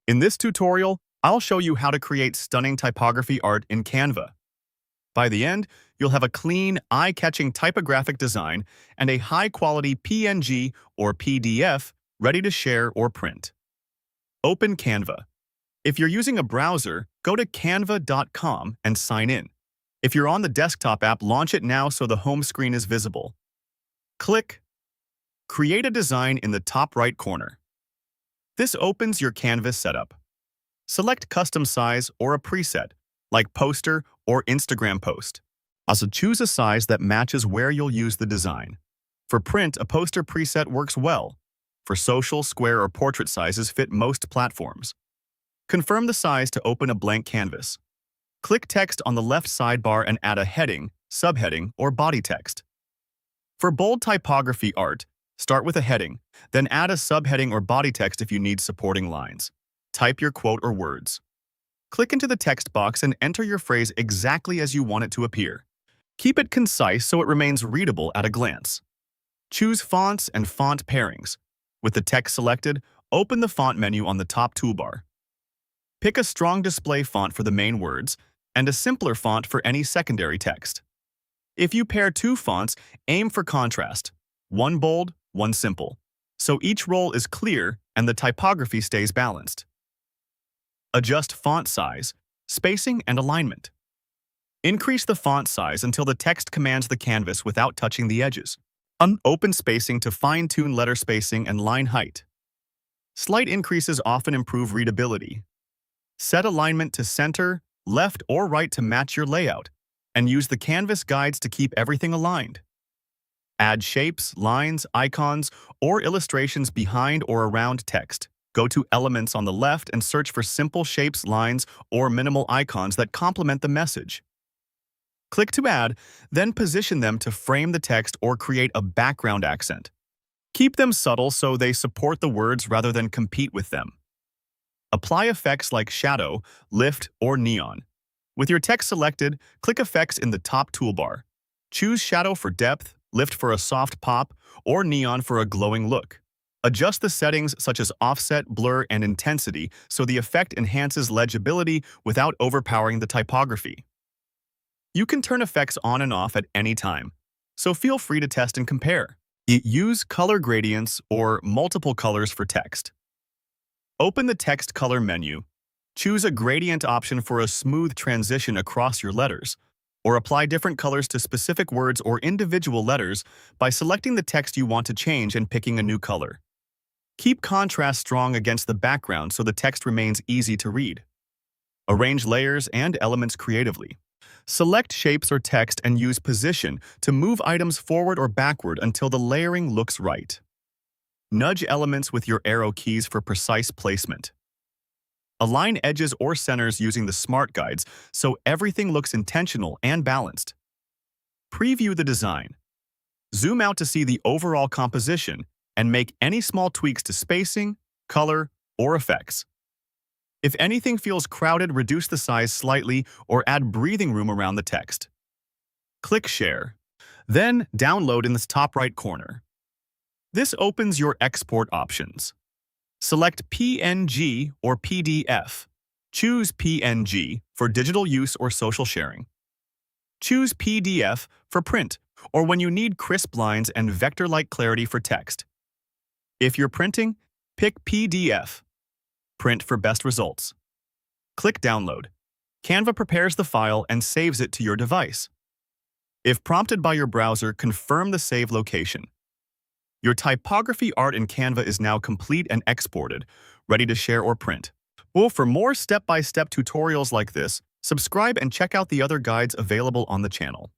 In this tutorial, I'll show you how to create stunning typography art in Canva. By the end, you'll have a clean, eye-catching typographic design and a high-quality PNG or PDF ready to share or print. Open Canva. If you're using a browser, go to canva.com and sign in. If you're on the desktop app, launch it now so the home screen is visible. Click Create a design in the top right corner. This opens your canvas setup. Select custom size or a preset, like poster or Instagram post. Also, choose a size that matches where you'll use the design. For print, a poster preset works well. For social, square, or portrait sizes fit most platforms. Confirm the size to open a blank canvas. Click text on the left sidebar and add a heading, subheading, or body text. For bold typography art, start with a heading, then add a subheading or body text if you need supporting lines. Type your quote or words. Click into the text box and enter your phrase exactly as you want it to appear. Keep it concise so it remains readable at a glance. Choose fonts and font pairings. With the text selected, open the font menu on the top toolbar. Pick a strong display font for the main words and a simpler font for any secondary text. If you pair two fonts, aim for contrast. One bold, one simple. So each roll is clear and the typography stays balanced. Adjust font size, spacing, and alignment. Increase the font size until the text commands the canvas without touching the edges. Open spacing to fine-tune letter spacing and line height. Slight increases often improve readability. Set alignment to center, left, or right to match your layout, and use the canvas guides to keep everything aligned. Add shapes, lines, icons, or illustrations behind or around text. Go to Elements on the left and search for simple shapes, lines, or minimal icons that complement the message. Click to add, then position them to frame the text or create a background accent. Keep them subtle so they support the words rather than compete with them. Apply effects like shadow, lift, or neon. With your text selected, click Effects in the top toolbar. Choose shadow for depth, lift for a soft pop, or neon for a glowing look. Adjust the settings such as offset, blur, and intensity so the effect enhances legibility without overpowering the typography. You can turn effects on and off at any time, so feel free to test and compare. Use color gradients or multiple colors for text. Open the text color menu. Choose a gradient option for a smooth transition across your letters, or apply different colors to specific words or individual letters by selecting the text you want to change and picking a new color. Keep contrast strong against the background so the text remains easy to read. Arrange layers and elements creatively. Select shapes or text and use position to move items forward or backward until the layering looks right. Nudge elements with your arrow keys for precise placement. Align edges or centers using the smart guides so everything looks intentional and balanced. Preview the design. Zoom out to see the overall composition and make any small tweaks to spacing, color, or effects. If anything feels crowded, reduce the size slightly or add breathing room around the text. Click Share. Then download in the top right corner. This opens your export options. Select PNG or PDF. Choose PNG for digital use or social sharing. Choose PDF for print or when you need crisp lines and vector-like clarity for text. If you're printing, pick PDF. Print for best results. Click Download. Canva prepares the file and saves it to your device. If prompted by your browser, confirm the save location. Your typography art in Canva is now complete and exported, ready to share or print. Well, for more step-by-step tutorials like this, subscribe and check out the other guides available on the channel.